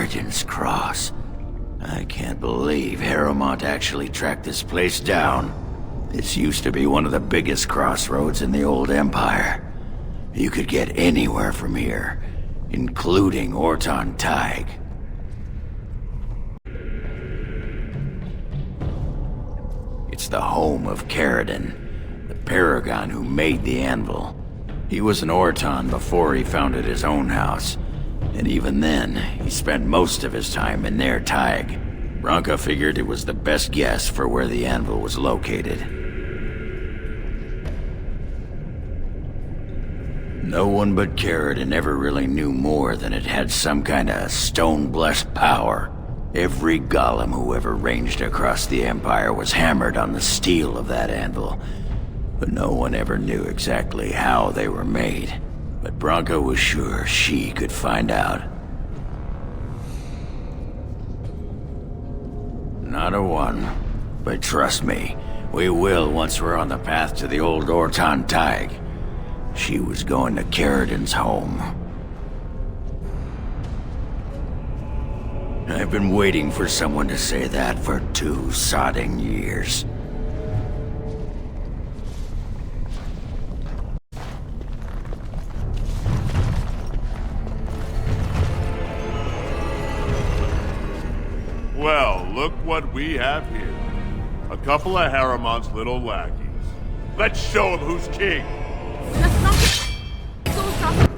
Origins Cross. I can't believe Harrowmont actually tracked this place down. This used to be one of the biggest crossroads in the old Empire. You could get anywhere from here, including Orton Tig. It's the home of Caridin, the paragon who made the anvil. He was an Orton before he founded his own house, and even then, he spent most of his time in Nair Tig. Branka figured it was the best guess for where the anvil was located. No one but Caridin ever really knew more than it had some kind of stone-blessed power. Every golem who ever ranged across the Empire was hammered on the steel of that anvil, but no one ever knew exactly how they were made. But Branka was sure she could find out. Not a one. But trust me, we will once we're on the path to the old Orton Tig. She was going to Caridin's home. I've been waiting for someone to say that for 2 sodding years. Well, look what we have here. A couple of Harrowmont's little lackeys. Let's show him who's king. Let's not get so stuff.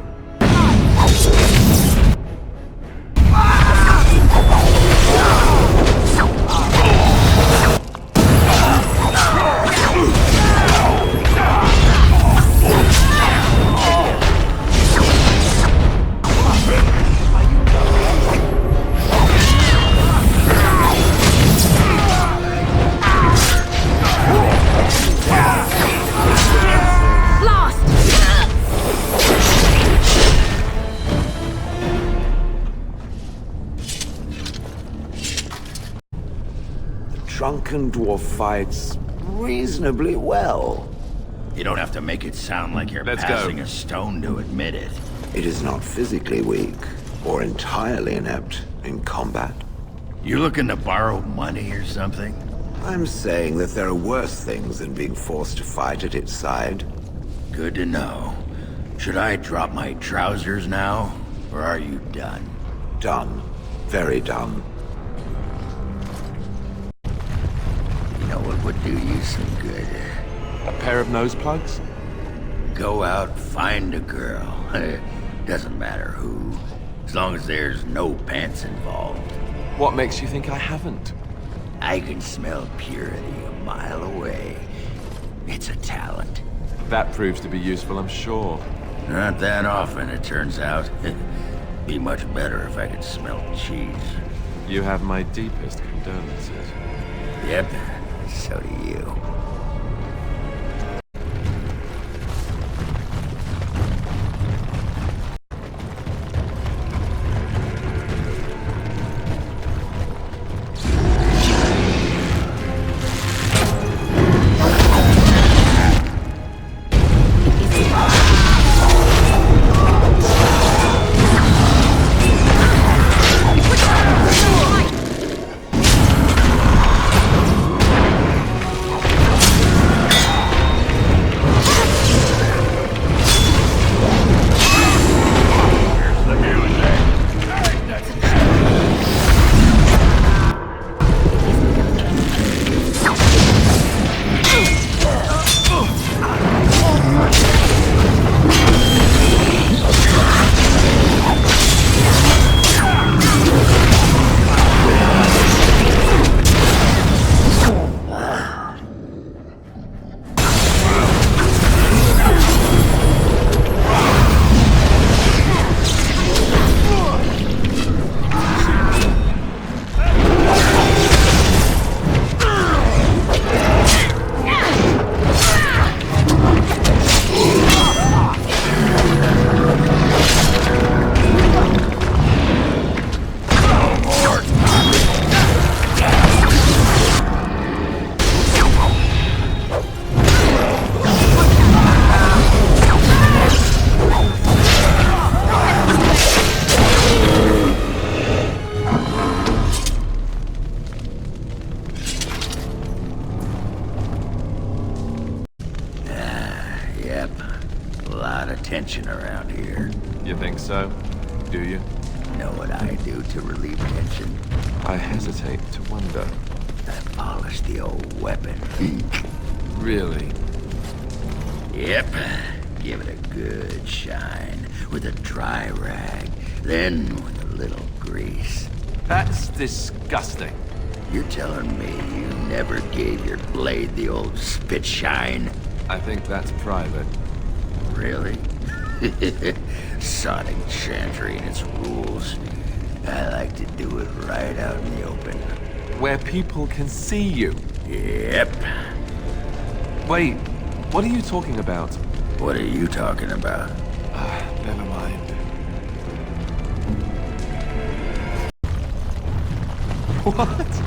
Drunken dwarf fights reasonably well. You don't have to make it sound like you're passing a stone to admit it. It is not physically weak or entirely inept in combat. You looking to borrow money or something? I'm saying that there are worse things than being forced to fight at its side. Good to know. Should I drop my trousers now, or are you done? Done. Very done. You know what would do you some good? A pair of nose plugs? Go out, find a girl. Doesn't matter who, as long as there's no pants involved. What makes you think I haven't? I can smell purity a mile away. It's a talent. That proves to be useful, I'm sure. Not that often, it turns out. Be much better if I could smell cheese. You have my deepest condolences. Yep, so do you. tension around here. You think so? Do you? Know what I do to relieve tension? I hesitate to wonder. I polish the old weapon. Really? Yep. Give it a good shine with a dry rag, then with a little grease. That's disgusting. You're telling me you never gave your blade the old spit shine? I think that's private. Really? Sonic chantry and its rules. I like to do it right out in the open. Where people can see you. Yep. Wait, what are you talking about? What are you talking about? Never mind. What?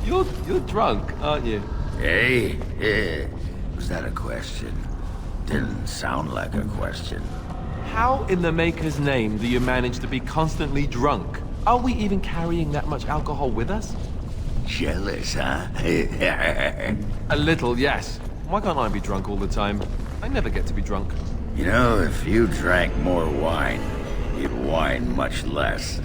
You're drunk, aren't you? Hey? Was that a question? Didn't sound like a question. How in the Maker's name do you manage to be constantly drunk? Are we even carrying that much alcohol with us? Jealous, huh? A little, yes. Why can't I be drunk all the time? I never get to be drunk. You know, if you drank more wine, you'd whine much less.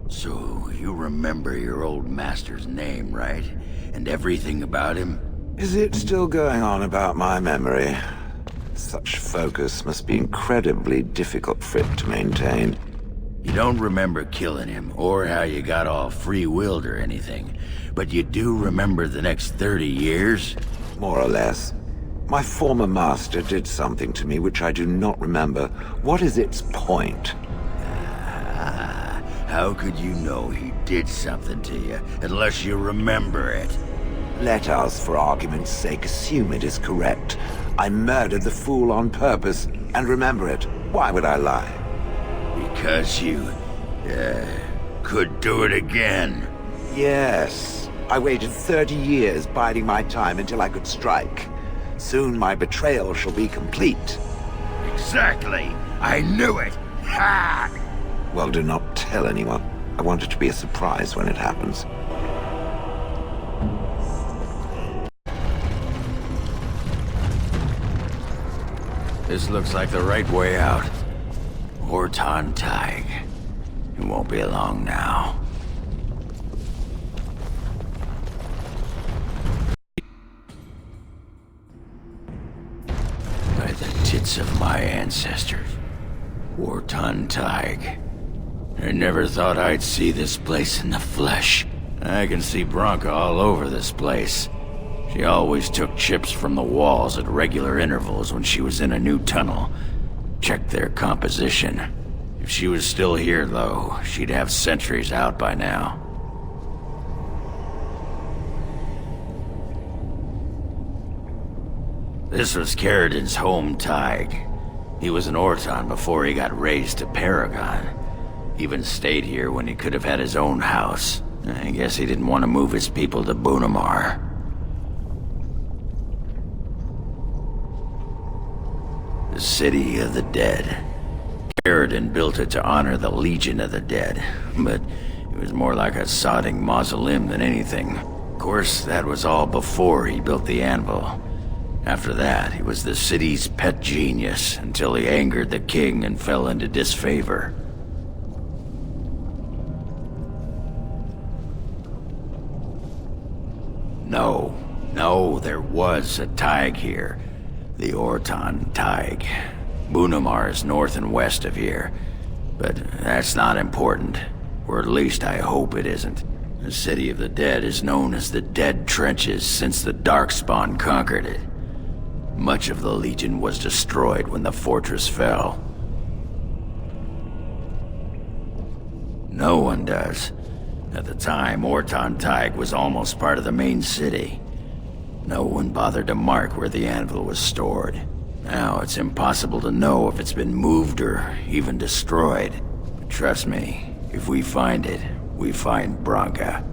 So, you remember your old master's name, right? And everything about him? Is it still going on about my memory? Such focus must be incredibly difficult for it to maintain. You don't remember killing him, or how you got all free-willed or anything. But you do remember the next 30 years? More or less. My former master did something to me which I do not remember. What is its point? How could you know he did something to you, unless you remember it? Let us, for argument's sake, assume it is correct. I murdered the fool on purpose, and remember it. Why would I lie? Because you, could do it again. Yes. I waited 30 years, biding my time until I could strike. Soon my betrayal shall be complete. Exactly! I knew it! Ha! Well, do not tell anyone. I want it to be a surprise when it happens. This looks like the right way out. Horton Tig. It won't be long now. By the tits of my ancestors. Horton Tig. I never thought I'd see this place in the flesh. I can see Bronca all over this place. She always took chips from the walls at regular intervals when she was in a new tunnel. Checked their composition. If she was still here, though, she'd have sentries out by now. This was Carradin's home Tig. He was an Orton before he got raised to Paragon. Even stayed here when he could have had his own house. I guess he didn't want to move his people to Bunamar. City of the Dead. Sheridan built it to honor the Legion of the Dead, but it was more like a sodding mausoleum than anything. Of course, that was all before he built the anvil. After that, he was the city's pet genius until he angered the king and fell into disfavor. No, there was a Tig here. The Orton Tig. Bunamar is north and west of here. But that's not important. Or at least I hope it isn't. The City of the Dead is known as the Dead Trenches since the Darkspawn conquered it. Much of the Legion was destroyed when the fortress fell. No one does. At the time, Orton Tig was almost part of the main city. No one bothered to mark where the anvil was stored. Now it's impossible to know if it's been moved or even destroyed. But trust me, if we find it, we find Branka.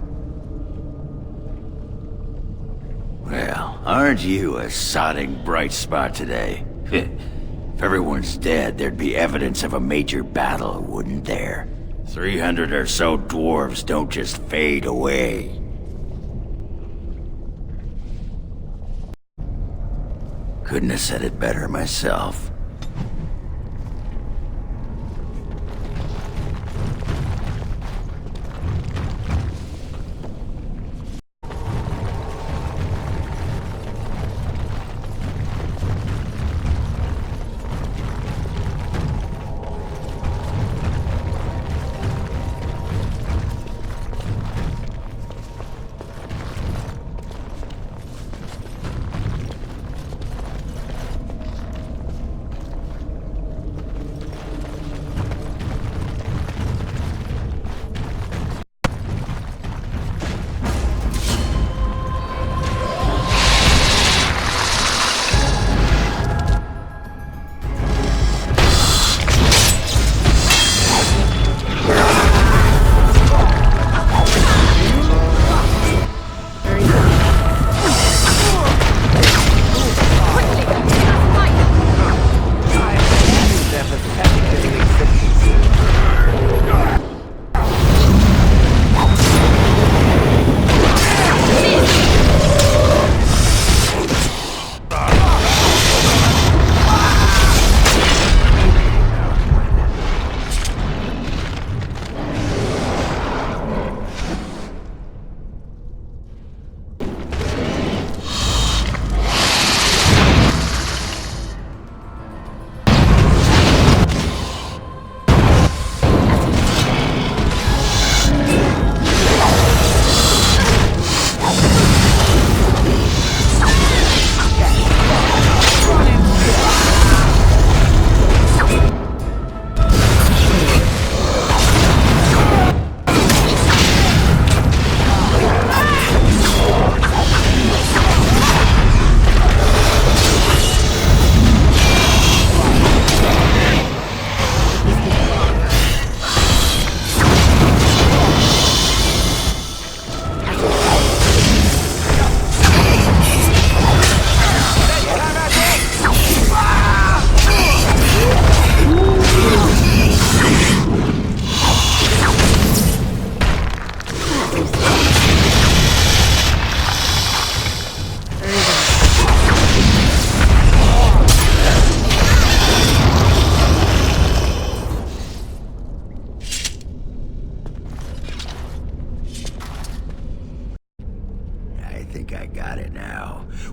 Well, aren't you a sodding bright spot today? If everyone's dead, there'd be evidence of a major battle, wouldn't there? 300 or so dwarves don't just fade away. Couldn't have said it better myself.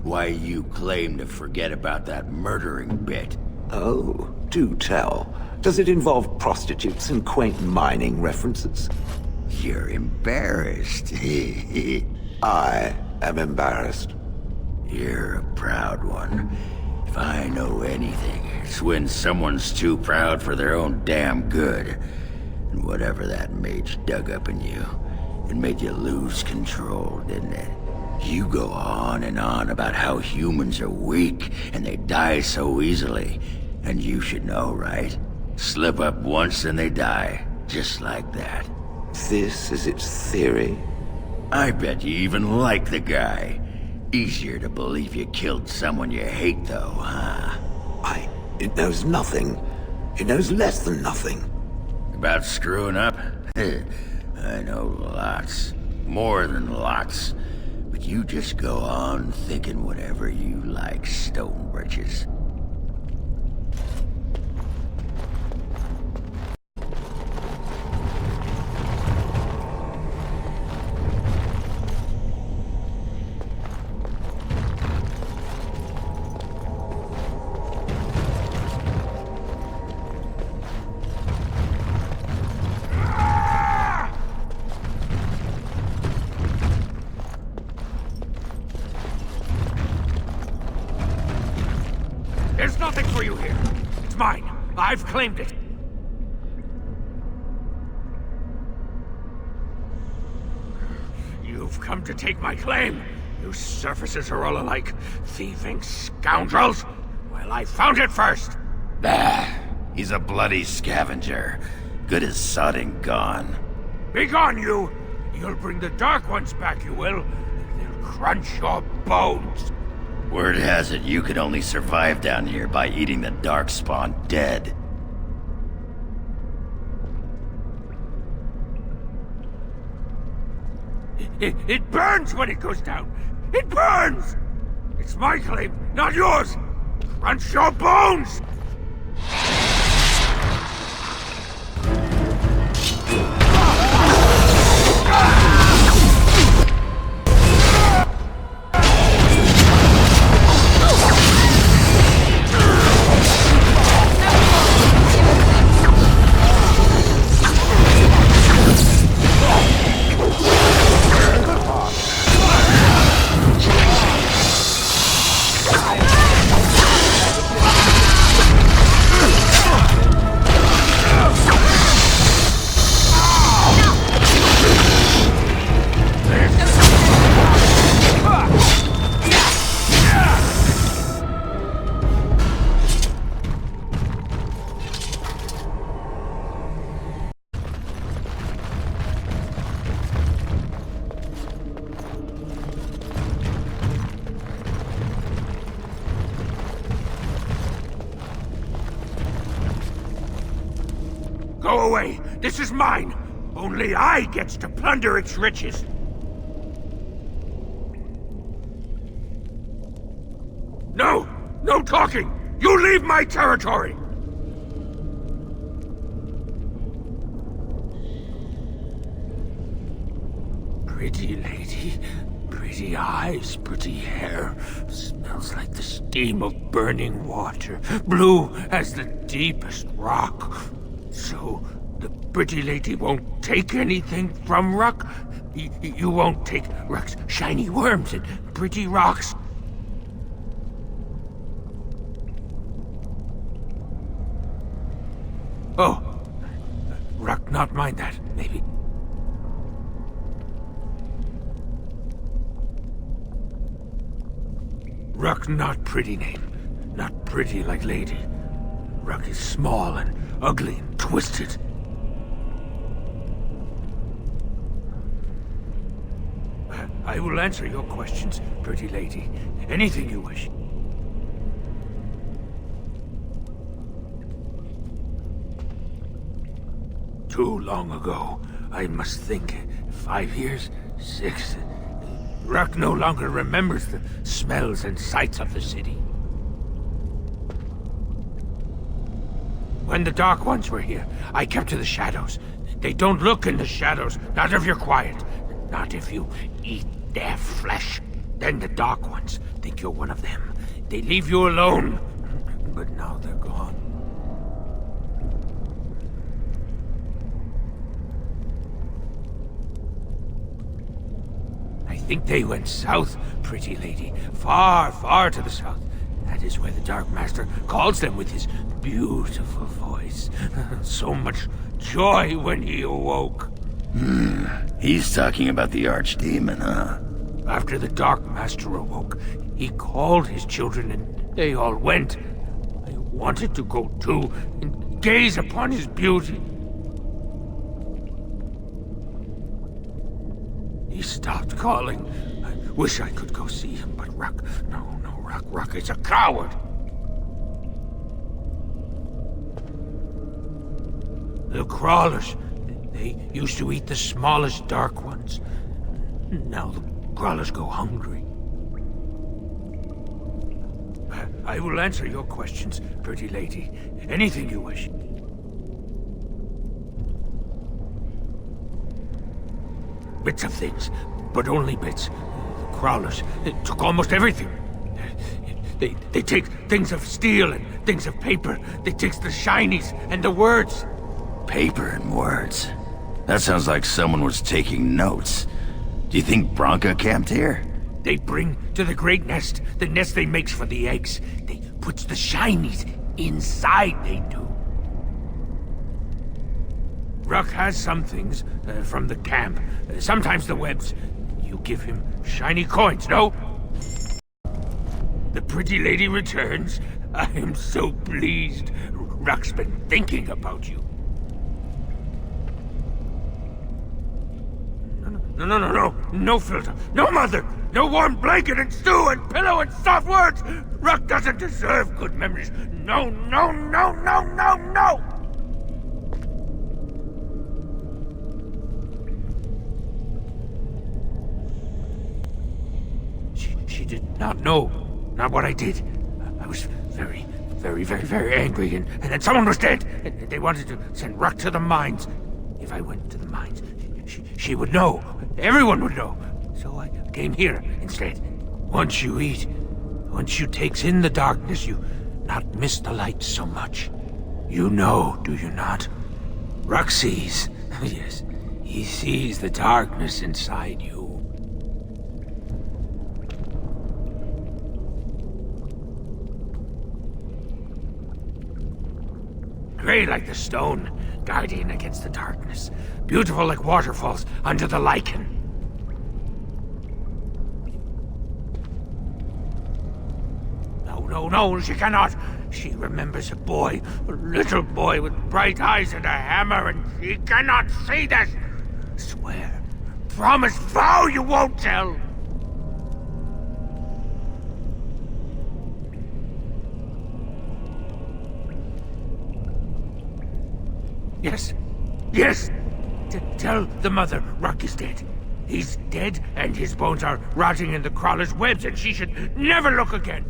Why you claim to forget about that murdering bit. Oh, do tell. Does it involve prostitutes and quaint mining references? You're embarrassed. I am embarrassed. You're a proud one. If I know anything, it's when someone's too proud for their own damn good. And whatever that mage dug up in you, it made you lose control, didn't it? You go on and on about how humans are weak and they die so easily. And you should know, right? Slip up once and they die. Just like that. This is its theory? I bet you even like the guy. Easier to believe you killed someone you hate, though, huh? It knows nothing. It knows less than nothing. About screwing up? I know lots. More than lots. But you just go on thinking whatever you like, Stonebridges. There's nothing for you here. It's mine. I've claimed it. You've come to take my claim. You surfacers are all alike. Thieving scoundrels. Well, I found it first. Bah, he's a bloody scavenger. Good as sodding gone. Be gone, you! You'll bring the Dark Ones back, you will. They'll crunch your bones. Word has it you could only survive down here by eating the Darkspawn dead. It burns when it goes down. It burns! It's my claim, not yours. Crunch your bones! Go away! This is mine! Only I gets to plunder its riches! No! No talking! You leave my territory! Pretty lady, pretty eyes, pretty hair. Smells like the steam of burning water. Blue as the deepest rock. So, the pretty lady won't take anything from Ruck? You won't take Ruck's shiny worms and pretty rocks? Oh, Ruck not mind that, maybe. Ruck not pretty name, not pretty like lady. Ruck is small and ugly and twisted. I will answer your questions, pretty lady. Anything you wish. Too long ago, I must think. 5 years? 6? Ruck no longer remembers the smells and sights of the city. When the Dark Ones were here, I kept to the shadows. They don't look in the shadows, not if you're quiet. Not if you eat their flesh. Then the Dark Ones think you're one of them. They leave you alone. But now they're gone. I think they went south, pretty lady. Far, far to the south. That is where the Dark Master calls them with his beautiful voice. So much joy when he awoke. He's talking about the Archdemon, huh? After the Dark Master awoke, he called his children and they all went. I wanted to go too and gaze upon his beauty. He stopped calling. I wish I could go see him, but Ruck... No, Ruck is a coward. The crawlers. They used to eat the smallest dark ones. Now the crawlers go hungry. I will answer your questions, pretty lady. Anything you wish. Bits of things, but only bits. The crawlers took almost everything. They take things of steel and things of paper. They take the shinies and the words. Paper and words. That sounds like someone was taking notes. Do you think Bronca camped here? They bring to the great nest, the nest they makes for the eggs. They puts the shinies inside, they do. Ruck has some things from the camp. Sometimes the webs. You give him shiny coins, no? The pretty lady returns. I am so pleased. Ruck's been thinking about you. No filter, no mother, no warm blanket and stew and pillow and soft words. Ruck doesn't deserve good memories. No. She did not know, not what I did. I was very angry, and then someone was dead, and they wanted to send Ruck to the mines. If I went to the mines, she would know. Everyone would know. So I came here instead. Once you eat, once you takes in the darkness, you not miss the light so much. You know, do you not? Ruck sees. Yes, he sees the darkness inside you. Gray like the stone, guardian against the darkness. Beautiful like waterfalls under the lichen. No, she cannot. She remembers a boy, a little boy with bright eyes and a hammer, and she cannot see this. Swear, promise, vow you won't tell. Yes. Tell the mother Ruck is dead. He's dead, and his bones are rotting in the crawler's webs, and she should never look again.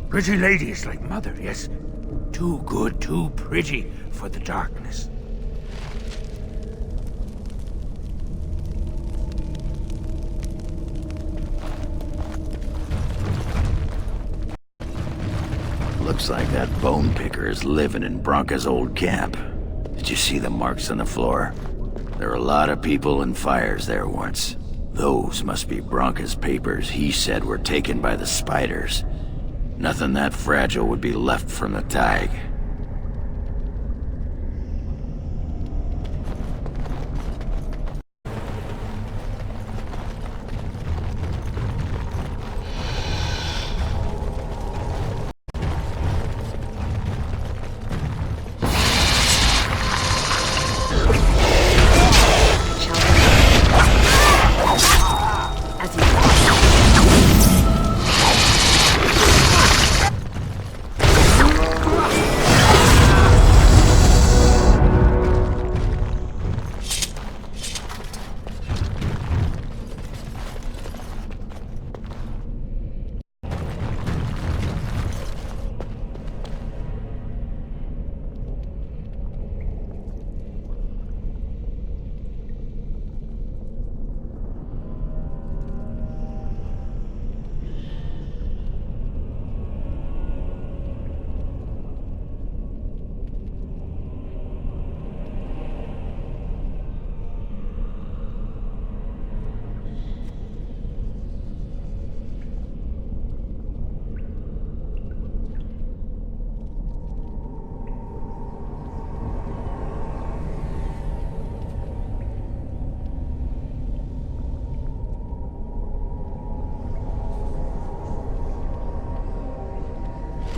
Pretty lady is like mother, yes. Too good, too pretty for the darkness. Looks like that bone picker is living in Bronca's old camp. Did you see the marks on the floor? There were a lot of people and fires there once. Those must be Bronca's papers he said were taken by the spiders. Nothing that fragile would be left from the tag.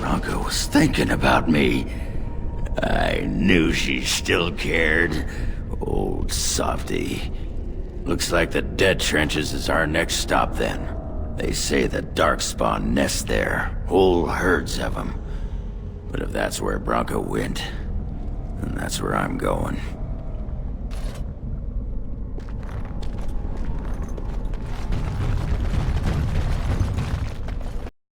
Bronca was thinking about me. I knew she still cared. Old softy. Looks like the dead trenches is our next stop then. They say the Darkspawn nest there. Whole herds of them. But if that's where Bronco went, then that's where I'm going.